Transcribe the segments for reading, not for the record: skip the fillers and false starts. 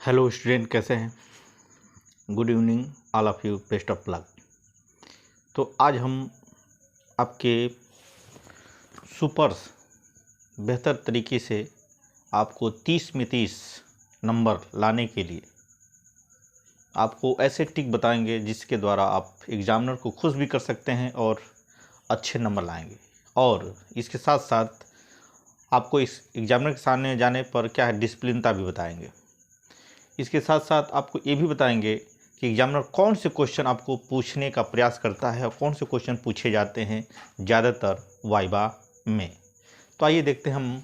Hello student, कैसे हैं? Good evening all of you, best of luck. तो आज हम आपके सुपर्स बेहतर तरीके से आपको 30 में 30 नंबर लाने के लिए आपको ऐसे टिक बताएंगे जिसके द्वारा आप एग्जामिनर को खुश भी कर सकते हैं और अच्छे नंबर लाएंगे। और इसके साथ साथ आपको इस एग्जामिनर के सामने जाने पर क्या है डिसिप्लिनता भी बताएंगे। इसके साथ साथ आपको ये भी बताएंगे कि एग्जामिनर कौन से क्वेश्चन आपको पूछने का प्रयास करता है और कौन से क्वेश्चन पूछे जाते हैं ज़्यादातर वाइवा में। तो आइए देखते हैं हम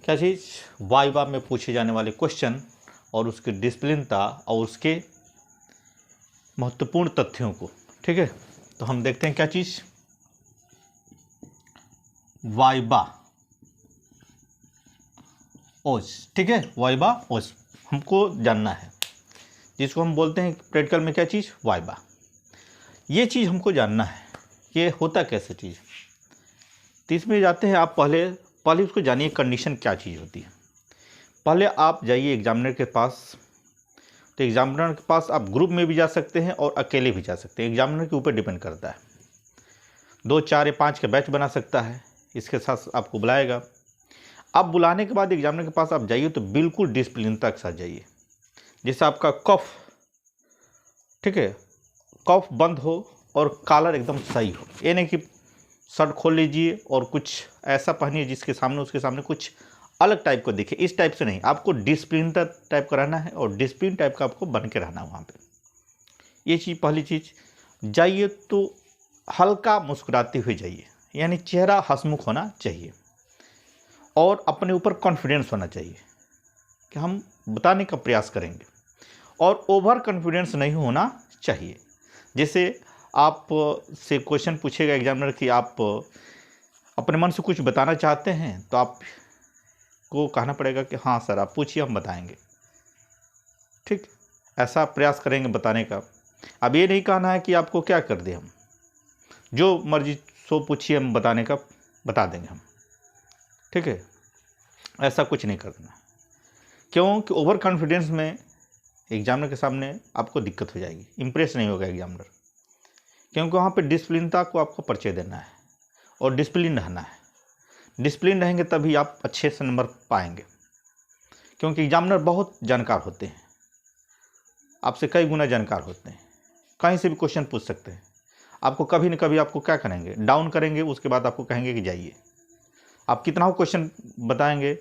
क्या चीज़ वाइवा में पूछे जाने वाले क्वेश्चन और उसकी डिसिप्लिनता और उसके महत्वपूर्ण तथ्यों को। ठीक है, तो हम देखते हैं क्या चीज़ वाइवा ओज। ठीक है, वाइवा ओज हमको जानना है, जिसको हम बोलते हैं प्रैक्टिकल में क्या चीज़ वाइवा। ये चीज़ हमको जानना है कि होता कैसे चीज़। तो इसमें जाते हैं आप पहले उसको जानिए कंडीशन क्या चीज़ होती है। पहले आप जाइए एग्जामिनर के पास। तो एग्जामिनर के पास आप ग्रुप में भी जा सकते हैं और अकेले भी जा सकते हैं, एग्जामिनर के ऊपर डिपेंड करता है। 2, 4 या 5 के बैच बना सकता है, इसके साथ आपको बुलाएगा। अब बुलाने के बाद एग्जामिनर के पास आप जाइए तो बिल्कुल डिसिप्लिनता के साथ जाइए, जैसे आपका कफ, ठीक है, कफ बंद हो और कॉलर एकदम सही हो। ये नहीं कि शर्ट खोल लीजिए और कुछ ऐसा पहनिए जिसके सामने उसके सामने कुछ अलग टाइप को दिखे। इस टाइप से नहीं, आपको डिसिप्लिनता टाइप का रहना है और डिसिप्लिन टाइप का आपको बन के रहना है वहाँ पे। ये चीज़ पहली चीज़। जाइए तो हल्का मुस्कुराते हुए जाइए, यानी चेहरा हंसमुख होना चाहिए और अपने ऊपर कॉन्फिडेंस होना चाहिए कि हम बताने का प्रयास करेंगे। और ओवर कॉन्फिडेंस नहीं होना चाहिए। जैसे आप से क्वेश्चन पूछेगा एग्जामिनर कि आप अपने मन से कुछ बताना चाहते हैं, तो आपको कहना पड़ेगा कि हाँ सर आप पूछिए, हम बताएंगे। ठीक, ऐसा प्रयास करेंगे बताने का। अब ये नहीं कहना है कि आपको क्या कर दें, हम जो मर्जी सो पूछिए, हम बताने का बता देंगे हम। ठीक है, ऐसा कुछ नहीं करना, क्योंकि ओवर कॉन्फिडेंस में एग्जामिनर के सामने आपको दिक्कत हो जाएगी, इम्प्रेस नहीं होगा एग्जामिनर। क्योंकि वहाँ पे डिसिप्लिनता को आपको परिचय देना है और डिसिप्लिन रहना है। डिसिप्लिन रहेंगे तभी आप अच्छे से नंबर पाएंगे, क्योंकि एग्जामिनर बहुत जानकार होते हैं, आपसे कई गुना जानकार होते हैं, कहीं से भी क्वेश्चन पूछ सकते हैं। आपको कभी न कभी आपको क्या करेंगे, डाउन करेंगे, उसके बाद आपको कहेंगे कि जाइए। आप कितना हो क्वेश्चन बताएंगे,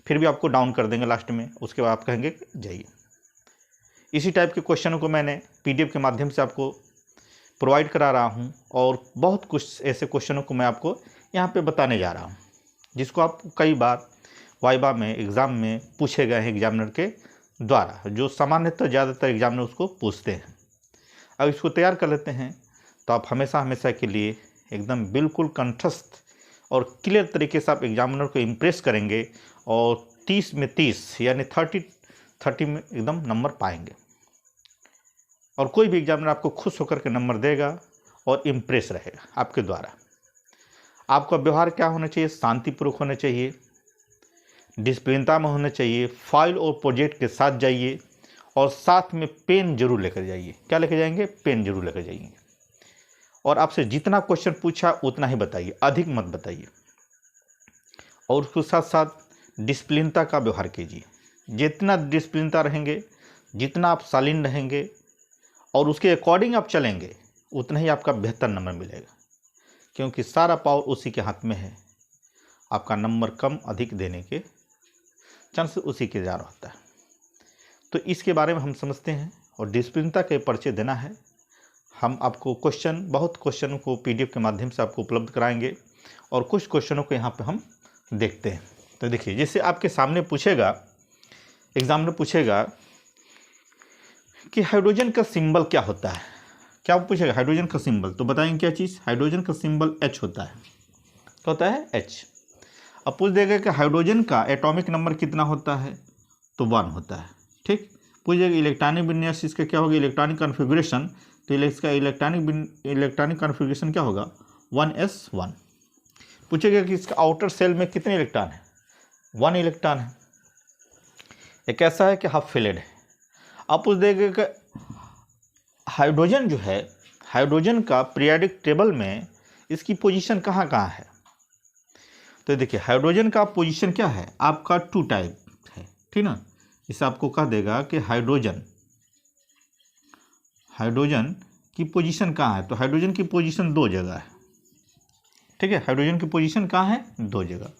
फिर भी आपको डाउन कर देंगे लास्ट में, उसके बाद आप कहेंगे जाइए। इसी टाइप के क्वेश्चनों को मैंने PDF के माध्यम से आपको प्रोवाइड करा रहा हूं और बहुत कुछ ऐसे क्वेश्चनों को मैं आपको यहाँ पे बताने जा रहा हूं, जिसको आप कई बार वाइवा में एग्ज़ाम में पूछे गए हैं एग्जामिनर के द्वारा, जो सामान्यतः ज़्यादातर एग्जामिनर उसको पूछते हैं। अब इसको तैयार कर लेते हैं तो आप हमेशा हमेशा के लिए एकदम बिल्कुल कंठस्थ और क्लियर तरीके से आप एग्जामिनर को इम्प्रेस करेंगे और 30 में 30 यानी 30 में एकदम नंबर पाएंगे। और कोई भी एग्जामिनर आपको खुश होकर के नंबर देगा और इम्प्रेस रहेगा आपके द्वारा। आपका व्यवहार क्या होना चाहिए, शांतिपूर्वक होना चाहिए, डिसिप्लिनता में होना चाहिए। फाइल और प्रोजेक्ट के साथ जाइए और साथ में पेन जरूर लेकर जाइए। क्या लेकर जाएंगे? पेन जरूर लेकर जाइए। और आपसे जितना क्वेश्चन पूछा उतना ही बताइए, अधिक मत बताइए। और उसके साथ साथ डिसिप्लिनता का व्यवहार कीजिए। जितना डिसिप्लिनता रहेंगे, जितना आप शालीन रहेंगे और उसके अकॉर्डिंग आप चलेंगे, उतना ही आपका बेहतर नंबर मिलेगा, क्योंकि सारा पावर उसी के हाथ में है। आपका नंबर कम अधिक देने के चांस उसी के ज़्यादा होता है। तो इसके बारे में हम समझते हैं और डिसिप्लिनता के परिचय देना है। हम आपको बहुत क्वेश्चनों को PDF के माध्यम से आपको उपलब्ध कराएंगे और कुछ क्वेश्चनों को यहाँ पे हम देखते हैं। तो देखिए, जैसे आपके सामने पूछेगा, एग्जामिनर पूछेगा कि हाइड्रोजन का सिंबल क्या होता है। क्या पूछेगा? हाइड्रोजन का सिंबल। तो बताएंगे क्या चीज़? हाइड्रोजन का सिंबल H होता है। क्या होता है? H। अब पूछ देगा कि हाइड्रोजन का एटॉमिक नंबर कितना होता है, तो 1 होता है। ठीक, पूछेगा इलेक्ट्रॉनिक विन्यास इसका क्या होगा, इलेक्ट्रॉनिक कॉन्फ़िगरेशन, तो इसका इलेक्ट्रॉनिक कॉन्फ़िगरेशन क्या होगा, 1s1। पूछेगा कि इसका आउटर सेल में कितने इलेक्ट्रॉन है, 1 इलेक्ट्रॉन है। एक ऐसा है कि हाफ फिल्ड है। आप पूछ देंगे कि हाइड्रोजन जो है, हाइड्रोजन का पीरियोडिक टेबल में इसकी पोजीशन कहाँ कहाँ है। तो देखिए हाइड्रोजन का पोजीशन क्या है आपका 2 टाइप है, ठीक ना। इसे आपको कह देगा कि हाइड्रोजन की पोजीशन कहाँ है। तो हाइड्रोजन की पोजीशन 2 जगह है, ठीक है। हाइड्रोजन की पोजीशन कहाँ है, 2 जगह।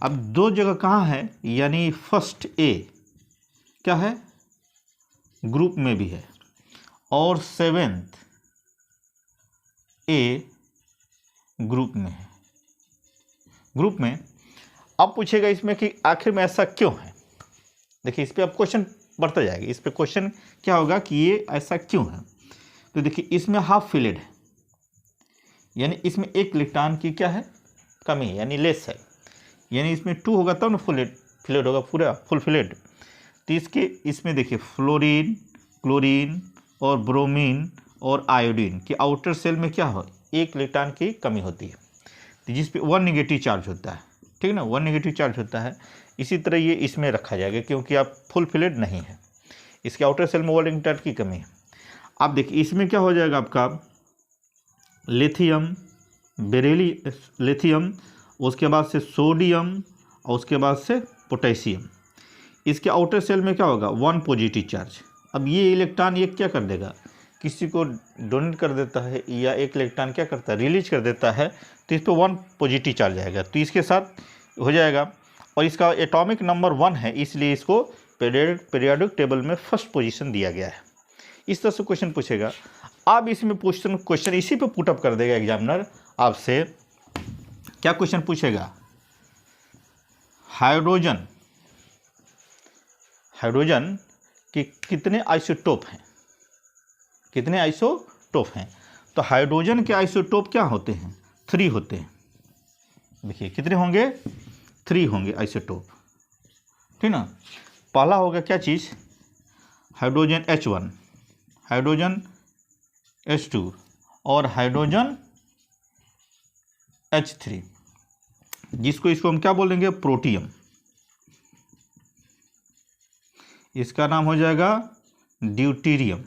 अब 2 जगह कहाँ है, यानी फर्स्ट ए क्या है, ग्रुप में भी है, और 7th ए ग्रुप में है। ग्रुप में अब पूछेगा इसमें कि आखिर में ऐसा क्यों है। देखिए इस पर अब क्वेश्चन बढ़ता जाएगा। इस पर क्वेश्चन क्या होगा कि ये ऐसा क्यों है। तो देखिए इसमें हाफ फिलेड है, यानी इसमें एक इलेक्ट्रॉन की क्या है, कमी है, यानी लेस है। यानी इसमें 2 होगा तब ना फिलेड होगा, पूरा फुल फिलेड। तो इसमें देखिए फ्लोरीन, क्लोरीन और ब्रोमीन और आयोडीन के आउटर सेल में क्या हो, एक इलेक्ट्रॉन की कमी होती है, तो जिस पे 1 नेगेटिव चार्ज होता है, ठीक ना, 1 नेगेटिव चार्ज होता है। इसी तरह ये इसमें रखा जाएगा क्योंकि आप फुल फिलेड नहीं है, इसके आउटर सेल में 1 इलेक्ट्रॉन की कमी है। आप देखिए इसमें क्या हो जाएगा आपका लिथियम, लिथियम, उसके बाद से सोडियम और उसके बाद से पोटेशियम। इसके आउटर सेल में क्या होगा, 1 पॉजिटिव चार्ज। अब ये इलेक्ट्रॉन ये क्या कर देगा, किसी को डोनेट कर देता है, या एक इलेक्ट्रॉन क्या करता है, रिलीज कर देता है, तो इस पर 1 पॉजिटिव चार्ज आएगा, तो इसके साथ हो जाएगा। और इसका एटॉमिक नंबर 1 है, इसलिए इसको पीरियोडिक टेबल में फर्स्ट पोजीशन दिया गया है। इस तरह से क्वेश्चन पूछेगा। अब इसमें क्वेश्चन इसी पे पुटअप कर देगा एग्जामिनर आपसे। क्या क्वेश्चन पूछेगा, हाइड्रोजन के कितने आइसोटोप हैं, कितने आइसोटोप हैं। तो हाइड्रोजन के आइसोटोप क्या होते हैं, 3 होते हैं। देखिए कितने होंगे, 3 होंगे आइसोटोप, ठीक ना। पहला होगा क्या चीज़, हाइड्रोजन H1, हाइड्रोजन H2 और हाइड्रोजन H3, इसको हम क्या बोलेंगे, प्रोटियम। इसका नाम हो जाएगा ड्यूटेरियम,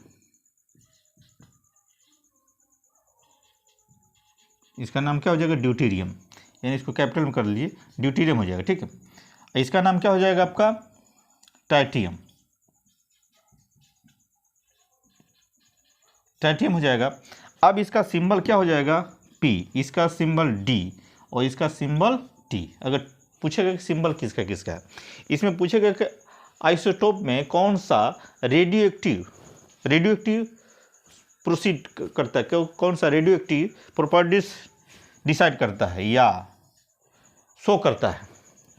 इसका नाम क्या हो जाएगा, ड्यूटेरियम, यानी इसको कैपिटल में कर लीजिए, ड्यूटेरियम हो जाएगा, ठीक है। इसका नाम क्या हो जाएगा आपका, ट्राइटियम, ट्राइटियम हो जाएगा। अब इसका सिंबल क्या हो जाएगा, P, इसका सिंबल D और इसका सिंबल T। अगर पूछेगा कि सिंबल किसका किसका है, इसमें पूछेगा कि आइसोटोप में कौन सा रेडियो एक्टिव प्रोसीड करता है, कौन सा रेडियो एक्टिव प्रॉपर्टीज डिसाइड करता है या शो करता है।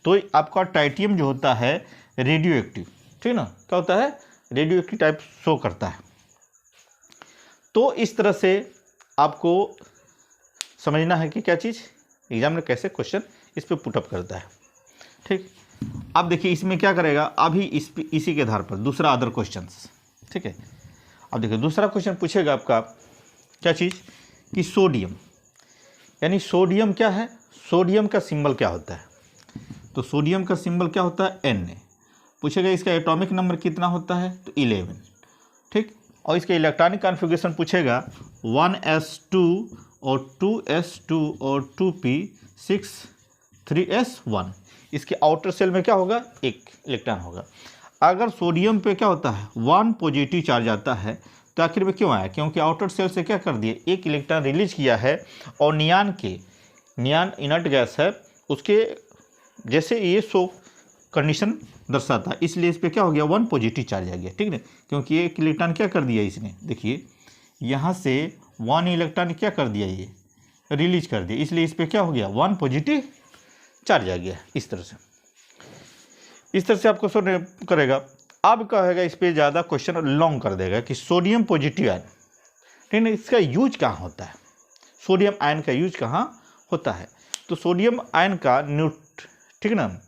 तो आपका टाइटियम जो होता है रेडियो एक्टिव, ठीक ना, क्या होता है, रेडियो एक्टिव टाइप शो करता है। तो इस तरह से आपको समझना है कि क्या चीज़ एग्जाम में कैसे क्वेश्चन इस पर पुटअप करता है, ठीक। अब देखिए इसमें क्या करेगा, अभी इसी के आधार पर दूसरा अदर क्वेश्चंस, ठीक है। अब देखिए दूसरा क्वेश्चन पूछेगा आपका क्या चीज़, कि सोडियम, यानी सोडियम क्या है, सोडियम का सिंबल क्या होता है। तो सोडियम का सिंबल क्या होता है, Na। पूछेगा इसका एटॉमिक नंबर कितना होता है, तो 11, ठीक। और इसका इलेक्ट्रॉनिक कॉन्फ़िगरेशन पूछेगा 1s2 और 2s2 और 2p6 3s1। इसके आउटर सेल में क्या होगा, एक इलेक्ट्रॉन होगा। अगर सोडियम पे क्या होता है, 1 पॉजिटिव चार्ज आता है, तो आखिर में क्यों आया, क्योंकि आउटर सेल से क्या कर दिए, एक इलेक्ट्रॉन रिलीज किया है, और नियान इनर्ट गैस है, उसके जैसे ये शो कंडीशन दर्शाता है, इसलिए इस पर क्या हो गया, 1 पॉजिटिव चार्ज आ गया, ठीक ना। क्योंकि एक इलेक्ट्रॉन क्या कर दिया इसने, देखिए यहाँ से 1 इलेक्ट्रॉन क्या कर दिया, ये रिलीज कर दिया, इसलिए इस पर क्या हो गया, 1 पॉजिटिव चार्ज आ गया। इस तरह से आपको सोने करेगा। अब कहेगा इस पर ज़्यादा क्वेश्चन लॉन्ग कर देगा कि सोडियम पॉजिटिव आयन, ठीक है, इसका यूज कहाँ होता है, सोडियम आयन का यूज कहाँ होता है। तो सोडियम आयन का ठीक ना,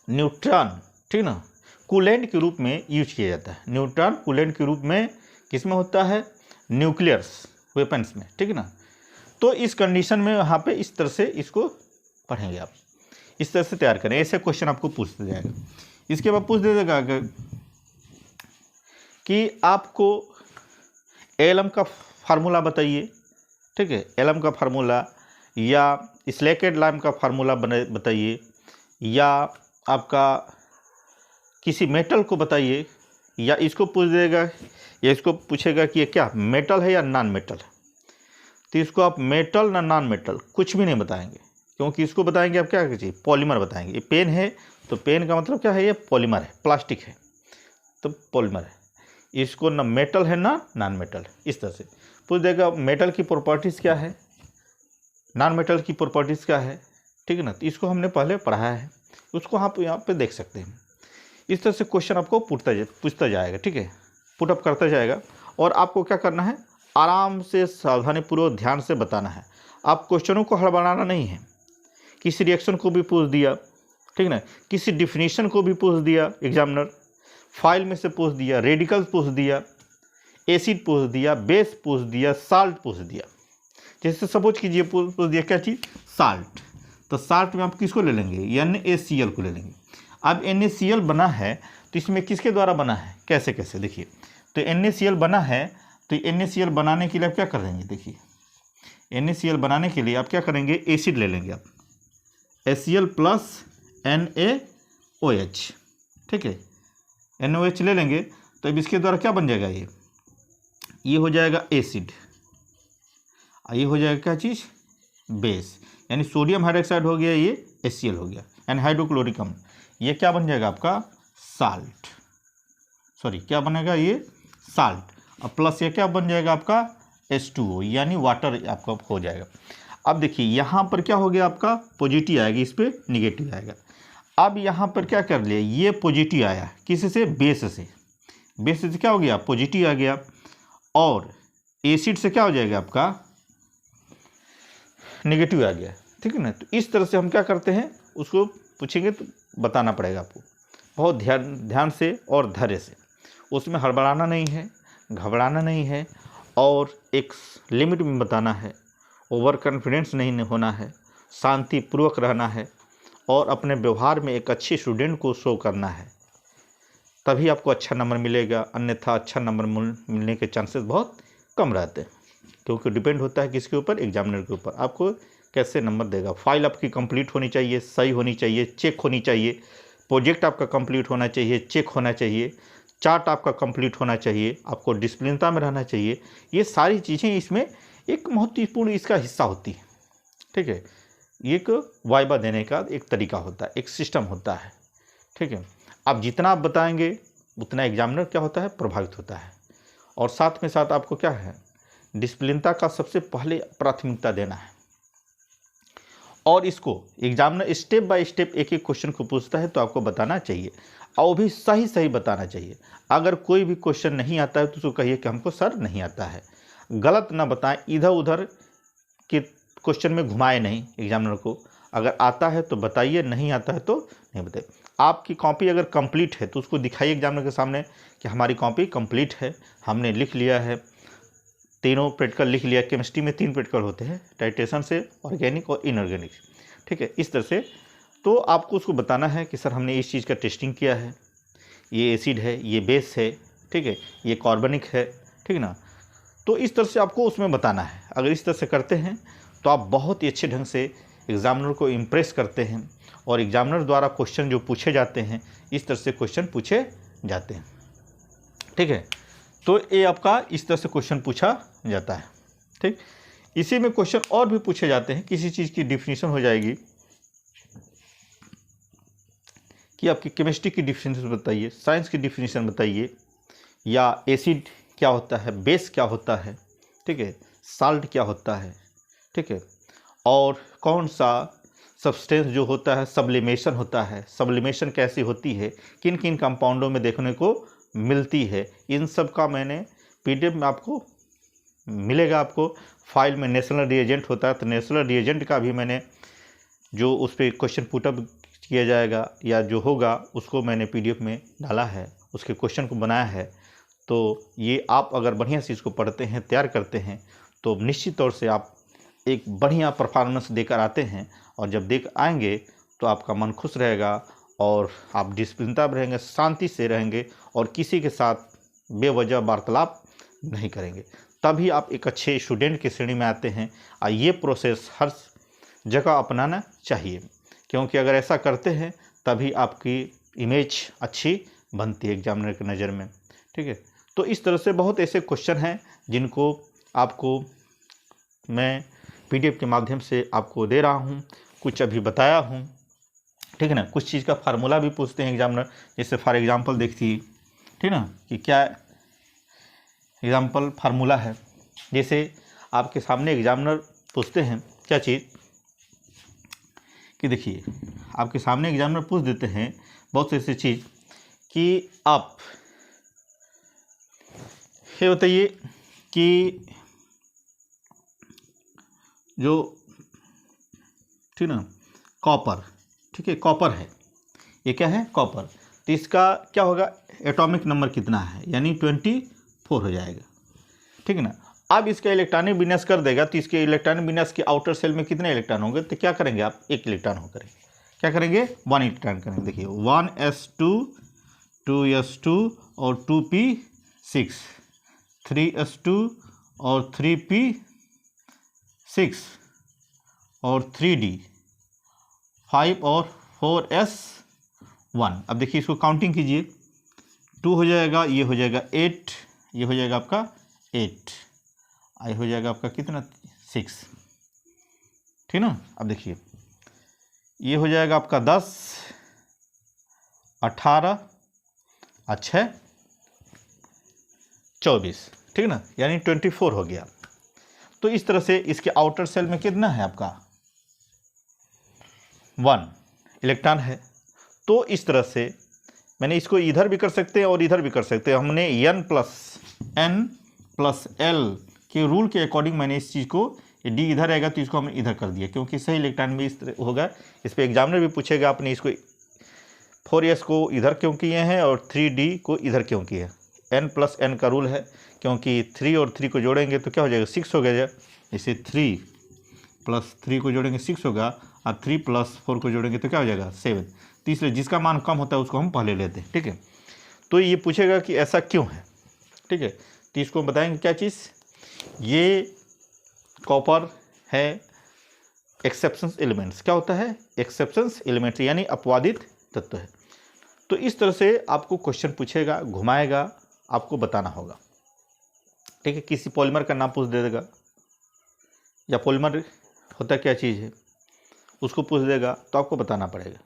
न्यूट्रॉन, ठीक ना, कूलेंट के रूप में यूज किया जाता है। न्यूट्रॉन कूलेंट के रूप में किस में होता है, न्यूक्लियर्स वेपन्स में, ठीक है ना। तो इस कंडीशन में यहाँ पे इस तरह से इसको पढ़ेंगे आप, इस तरह से तैयार करें, ऐसे क्वेश्चन आपको पूछते जाएगा। इसके बाद पूछ देगा कि आपको एलएम का फार्मूला बताइए, ठीक है, एलएम का फार्मूला या स्लेकेड लाइम का फार्मूला बताइए, या आपका किसी मेटल को बताइए, या इसको पूछ देगा या इसको पूछेगा कि ये क्या मेटल है या नॉन मेटल है। तो इसको आप मेटल ना नॉन मेटल कुछ भी नहीं बताएंगे, क्योंकि इसको बताएंगे आप क्या चीज़, पॉलीमर बताएंगे। ये पेन है तो पेन का मतलब क्या है, ये पॉलीमर है, प्लास्टिक है तो पॉलीमर है। इसको ना मेटल है ना नॉन मेटल है, इस तरह से पूछ देगा। मेटल की प्रॉपर्टीज़ क्या है, नॉन मेटल की प्रॉपर्टीज़ क्या है, ठीक है ना। तो इसको हमने पहले पढ़ाया है, उसको आप यहाँ पे देख सकते हैं। इस तरह से क्वेश्चन आपको पूछता जाएगा, ठीक है, पुटअप करता जाएगा। और आपको क्या करना है, आराम से सावधानीपूर्वक ध्यान से बताना है। आप क्वेश्चनों को हड़बड़ाना नहीं है। किसी रिएक्शन को भी पूछ दिया, ठीक ना, किसी डिफिनीशन को भी पूछ दिया एग्जामिनर, फाइल में से पूछ दिया, रेडिकल्स पूछ दिया, एसिड पूछ दिया, बेस पूछ दिया, साल्ट पूछ दिया। जैसे सपोज कीजिए पूछ दिया क्या चीज़, साल्ट। तो साल्ट में आप किसको ले लेंगे, NaCl को ले लेंगे। अब NaCl बना है तो इसमें किसके द्वारा बना है, कैसे कैसे देखिए। तो NaCl बना है तो NaCl बनाने के लिए आप क्या करेंगे, देखिए NaCl बनाने के लिए आप क्या करेंगे, एसिड ले लेंगे आप, HCl प्लस NaOH, ठीक है, NaOH ले लेंगे। तो अब इसके द्वारा क्या बन जाएगा, ये हो जाएगा एसिड, ये हो जाएगा क्या चीज़, बेस, यानी सोडियम हाइड्रोक्साइड हो गया, ये HCl हो गया, यानी हाइड्रोक्लोरिक अम्ल। ये क्या बन जाएगा आपका साल्ट, सॉरी क्या बनेगा, ये साल्ट। और प्लस ये क्या बन जाएगा आपका H2O, यानी वाटर आपका हो जाएगा। अब देखिए यहाँ पर क्या हो गया, आपका पॉजिटिव आएगा, इस पर निगेटिव आएगा। अब यहाँ पर क्या कर लिया, ये पॉजिटिव आया किसी से, बेस से, बेस से क्या हो गया, पॉजिटिव आ गया। और एसिड से क्या हो जाएगा आपका नेगेटिव आ गया, ठीक है ना। तो इस तरह से हम क्या करते हैं, उसको पूछेंगे तो बताना पड़ेगा आपको बहुत ध्यान से और धैर्य से। उसमें हड़बड़ाना नहीं है, घबराना नहीं है, और एक लिमिट में बताना है। ओवर कॉन्फिडेंस नहीं होना है, शांतिपूर्वक रहना है, और अपने व्यवहार में एक अच्छे स्टूडेंट को शो करना है, तभी आपको अच्छा नंबर मिलेगा। अन्यथा अच्छा नंबर मिलने के चांसेस बहुत कम रहते हैं, क्योंकि डिपेंड होता है किसके ऊपर, एग्जामिनर के ऊपर, आपको कैसे नंबर देगा। फाइल आपकी कंप्लीट होनी चाहिए, सही होनी चाहिए, चेक होनी चाहिए, प्रोजेक्ट आपका कंप्लीट होना चाहिए, चेक होना चाहिए, चार्ट आपका कंप्लीट होना चाहिए, आपको डिसिप्लिनता में रहना चाहिए। ये सारी चीज़ें इसमें एक महत्वपूर्ण इसका हिस्सा होती है, ठीक है। एक वाइबा देने का एक तरीका होता है, एक सिस्टम होता है, ठीक है। आप जितना आप बताएंगे उतना एग्जामिनर क्या होता है, प्रभावित होता है। और साथ में साथ आपको क्या है, डिसिप्लिनता का सबसे पहले प्राथमिकता देना है। और इसको एग्जामिनर स्टेप बाय स्टेप एक एक क्वेश्चन को पूछता है तो आपको बताना चाहिए, और वो भी सही सही बताना चाहिए। अगर कोई भी क्वेश्चन नहीं आता है तो उसको कहिए कि हमको सर नहीं आता है, गलत ना बताएं, इधर उधर के क्वेश्चन में घुमाए नहीं एग्जामिनर को। अगर आता है तो बताइए, नहीं आता है तो नहीं बताइए। आपकी कॉपी अगर कंप्लीट है तो उसको दिखाइए एग्जामिनर के सामने कि हमारी कॉपी कंप्लीट है, हमने लिख लिया है, तीनों प्रैक्टिकल लिख लिया। केमिस्ट्री में 3 प्रैक्टिकल होते हैं, टाइट्रेशन से, ऑर्गेनिक और इनऑर्गेनिक, ठीक है। इस तरह से तो आपको उसको बताना है कि सर हमने इस चीज़ का टेस्टिंग किया है, ये एसिड है, ये बेस है, ठीक है, ये कार्बनिक है, ठीक है ना। तो इस तरह से आपको उसमें बताना है। अगर इस तरह से करते हैं तो आप बहुत ही अच्छे ढंग से एग्जामिनर को इम्प्रेस करते हैं, और एग्जामिनर द्वारा क्वेश्चन जो पूछे जाते हैं इस तरह से क्वेश्चन पूछे जाते हैं, ठीक है। तो ये आपका इस तरह से क्वेश्चन पूछा जाता है, ठीक। इसी में क्वेश्चन और भी पूछे जाते हैं। किसी चीज़ की डिफिनीशन हो जाएगी कि आपकी केमिस्ट्री की डिफिनीशन बताइए, साइंस की डिफिनीशन बताइए, या एसिड क्या होता है, बेस क्या होता है, ठीक है, साल्ट क्या होता है, ठीक है, और कौन सा सब्सटेंस जो होता है सब्लिमेशन होता है, सब्लिमेशन कैसी होती है, किन किन कंपाउंडों में देखने को मिलती है, इन सब का मैंने PDF में आपको मिलेगा। आपको फाइल में नेशनल रिएजेंट होता है तो नेशनल रिएजेंट का भी मैंने जो उस पर क्वेश्चन पुटअप किया जाएगा या जो होगा उसको मैंने PDF में डाला है, उसके क्वेश्चन को बनाया है। तो ये आप अगर बढ़िया से इसको पढ़ते हैं, तैयार करते हैं, तो निश्चित तौर से आप एक बढ़िया परफॉर्मेंस देकर आते हैं, और जब देख आएंगे तो आपका मन खुश रहेगा और आप डिसिप्लिनता में रहेंगे, शांति से रहेंगे और किसी के साथ बेवजह वार्तालाप नहीं करेंगे, तभी आप एक अच्छे स्टूडेंट की श्रेणी में आते हैं। और ये प्रोसेस हर जगह अपनाना चाहिए, क्योंकि अगर ऐसा करते हैं तभी आपकी इमेज अच्छी बनती है एग्जामिनर की नज़र में। ठीक है, तो इस तरह से बहुत ऐसे क्वेश्चन हैं जिनको आपको मैं PDF के माध्यम से आपको दे रहा हूँ, कुछ अभी बताया हूँ। ठीक है ना, कुछ चीज़ का फार्मूला भी पूछते हैं एग्जामिनर, जैसे फॉर एग्जांपल देखिए, ठीक ना, कि क्या एग्जांपल फार्मूला है। जैसे आपके सामने एग्जामिनर पूछते हैं क्या चीज़ कि देखिए, आपके सामने एग्जामिनर पूछ देते हैं बहुत सी ऐसी चीज़ कि आप ये बताइए कि जो ठीक ना कॉपर, ठीक है, कॉपर है, ये क्या है, कॉपर, तो इसका क्या होगा, एटॉमिक नंबर कितना है, यानी 24 हो जाएगा। ठीक है ना, अब इसका इलेक्ट्रॉनिक विन्यास कर देगा तो इसके इलेक्ट्रॉनिक विन्यास के आउटर सेल में कितने इलेक्ट्रॉन होंगे, तो क्या करेंगे आप, 1 इलेक्ट्रॉन हो करेंगे, क्या करेंगे, 1 इलेक्ट्रॉन करेंगे। देखिए 1s2 2s2 और 2p6, 3s2 और 3p6 और 3d 5 और 4s1। अब देखिए इसको काउंटिंग कीजिए, 2 हो जाएगा, ये हो जाएगा 8, ये हो जाएगा आपका 8, आई हो जाएगा आपका कितना, 6। ठीक ना, अब देखिए ये हो जाएगा आपका 10, 18 और 6 24। ठीक ना, यानी 24 हो गया। तो इस तरह से इसके आउटर सेल में कितना है आपका, 1 इलेक्ट्रॉन है। तो इस तरह से मैंने इसको इधर भी कर सकते हैं और इधर भी कर सकते हैं। हमने n + l के रूल के अकॉर्डिंग मैंने इस चीज़ को, d इधर आएगा तो इसको हमने इधर कर दिया, क्योंकि सही इलेक्ट्रॉन भी इस तरह होगा। इस पर एग्जामिनर भी पूछेगा आपने इसको 4s को इधर क्यों किए हैं और 3d को इधर क्यों किए हैं। n + n का रूल है, क्योंकि 3 और 3 को जोड़ेंगे तो क्या हो जाएगा, 6 हो गया। इसे 3 + 3 को जोड़ेंगे 6 होगा, और 3 + 4 को जोड़ेंगे तो क्या हो जाएगा, 7। तो इसलिए जिसका मान कम होता है उसको हम पहले लेते हैं। ठीक है, तो ये पूछेगा कि ऐसा क्यों है। ठीक है, तो इसको बताएंगे क्या चीज़, ये कॉपर है एक्सेप्शंस एलिमेंट्स। क्या होता है, एक्सेप्शंस एलिमेंट्स, यानी अपवादित तत्व है। तो इस तरह से आपको क्वेश्चन पूछेगा, घुमाएगा, आपको बताना होगा। ठीक है, किसी पॉलीमर का नाम पूछ देगा, या पॉलीमर होता क्या चीज़ है उसको पूछ देगा तो आपको बताना पड़ेगा।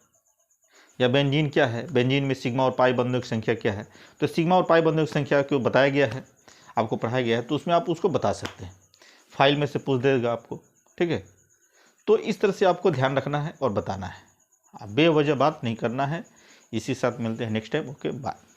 या बेंजीन क्या है, बेंजीन में सिग्मा और पाई बंधनों की संख्या क्या है, तो सिग्मा और पाई बंधनों की संख्या को बताया गया है, आपको पढ़ाया गया है, तो उसमें आप उसको बता सकते हैं। फाइल में से पूछ देगा आपको। ठीक है, तो इस तरह से आपको ध्यान रखना है और बताना है, बेवजह बात नहीं करना है। इसी साथ मिलते हैं नेक्स्ट टाइम। Okay, bye.